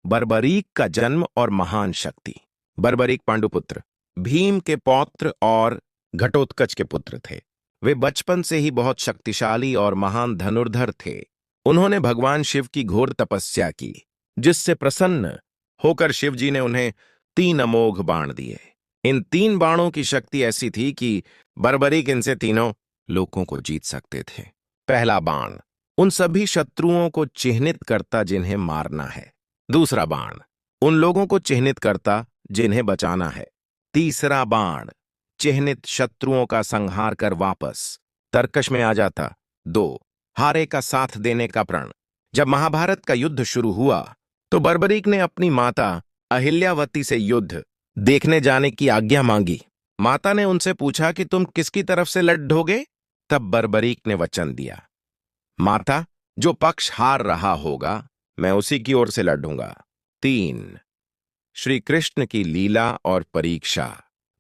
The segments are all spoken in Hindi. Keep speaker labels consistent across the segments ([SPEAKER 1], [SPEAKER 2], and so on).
[SPEAKER 1] बर्बरीक का जन्म और महान शक्ति। बर्बरीक पांडुपुत्र, भीम के पौत्र और घटोत्कच के पुत्र थे। वे बचपन से ही बहुत शक्तिशाली और महान धनुर्धर थे। उन्होंने भगवान शिव की घोर तपस्या की, जिससे प्रसन्न होकर शिव जी ने उन्हें 3 अमोघ बाण दिए। इन 3 बाणों की शक्ति ऐसी थी कि बर्बरीक इनसे तीनों लोगों को जीत सकते थे। पहला बाण उन सभी शत्रुओं को चिह्नित करता जिन्हें मारना है। दूसरा बाण उन लोगों को चिह्नित करता जिन्हें बचाना है। तीसरा बाण चिह्नित शत्रुओं का संहार कर वापस तरकश में आ जाता। 2 हारे का साथ देने का प्रण। जब महाभारत का युद्ध शुरू हुआ तो बर्बरीक ने अपनी माता अहिल्यावती से युद्ध देखने जाने की आज्ञा मांगी। माता ने उनसे पूछा कि तुम किसकी तरफ से लड़ोगे? तब बर्बरीक ने वचन दिया, माता, जो पक्ष हार रहा होगा मैं उसी की ओर से लड़ूंगा। 3 श्री कृष्ण की लीला और परीक्षा।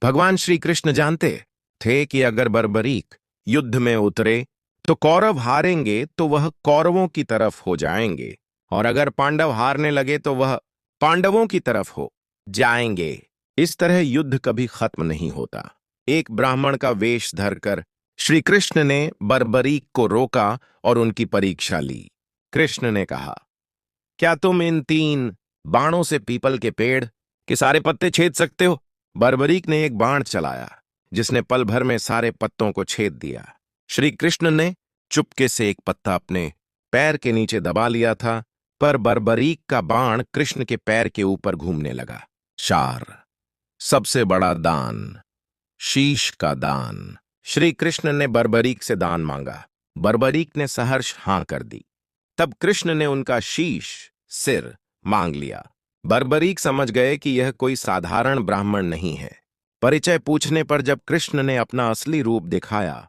[SPEAKER 1] भगवान श्री कृष्ण जानते थे कि अगर बर्बरीक युद्ध में उतरे तो कौरव हारेंगे तो वह कौरवों की तरफ हो जाएंगे, और अगर पांडव हारने लगे तो वह पांडवों की तरफ हो जाएंगे। इस तरह युद्ध कभी खत्म नहीं होता। एक ब्राह्मण का वेश धरकर श्री कृष्ण ने बर्बरीक को रोका और उनकी परीक्षा ली। कृष्ण ने कहा, क्या तुम इन 3 बाणों से पीपल के पेड़ के सारे पत्ते छेद सकते हो? बर्बरीक ने एक बाण चलाया जिसने पल भर में सारे पत्तों को छेद दिया। श्री कृष्ण ने चुपके से एक पत्ता अपने पैर के नीचे दबा लिया था, पर बर्बरीक का बाण कृष्ण के पैर के ऊपर घूमने लगा। 4 सबसे बड़ा दान, शीश का दान। श्री कृष्ण ने बर्बरीक से दान मांगा। बर्बरीक ने सहर्ष हां कर दी। तब कृष्ण ने उनका शीश, सिर मांग लिया। बर्बरीक समझ गए कि यह कोई साधारण ब्राह्मण नहीं है। परिचय पूछने पर जब कृष्ण ने अपना असली रूप दिखाया,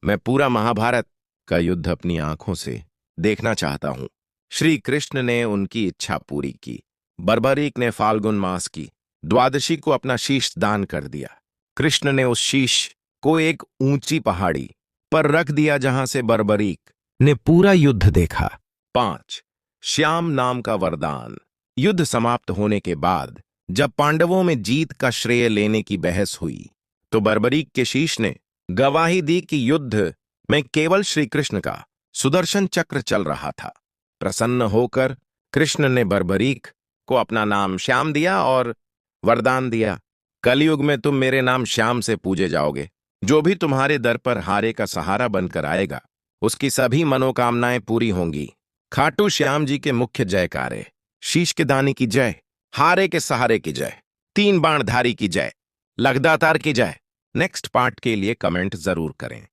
[SPEAKER 1] मैं पूरा महाभारत का युद्ध अपनी आंखों से देखना चाहता हूं। श्री कृष्ण ने उनकी इच्छा पूरी की। बर्बरीक ने फाल्गुन मास की द्वादशी को अपना शीश दान कर दिया। कृष्ण ने उस शीश को एक ऊंची पहाड़ी पर रख दिया जहां से बर्बरीक ने पूरा युद्ध देखा। 5 श्याम नाम का वरदान। युद्ध समाप्त होने के बाद जब पांडवों में जीत का श्रेय लेने की बहस हुई तो बर्बरीक के शीश ने गवाही दी कि युद्ध में केवल श्री कृष्ण का सुदर्शन चक्र चल रहा था। प्रसन्न होकर कृष्ण ने बर्बरीक को अपना नाम श्याम दिया और वरदान दिया, कलयुग में तुम मेरे नाम श्याम से पूजे जाओगे। जो भी तुम्हारे दर पर हारे का सहारा बनकर आएगा उसकी सभी मनोकामनाएं पूरी होंगी। खाटू श्याम जी के मुख्य जयकारे। शीश के दानी की जय, हारे के सहारे की जय, 3 बाणधारी की जय, लगदातार की जय। नेक्स्ट पार्ट के लिए कमेंट जरूर करें।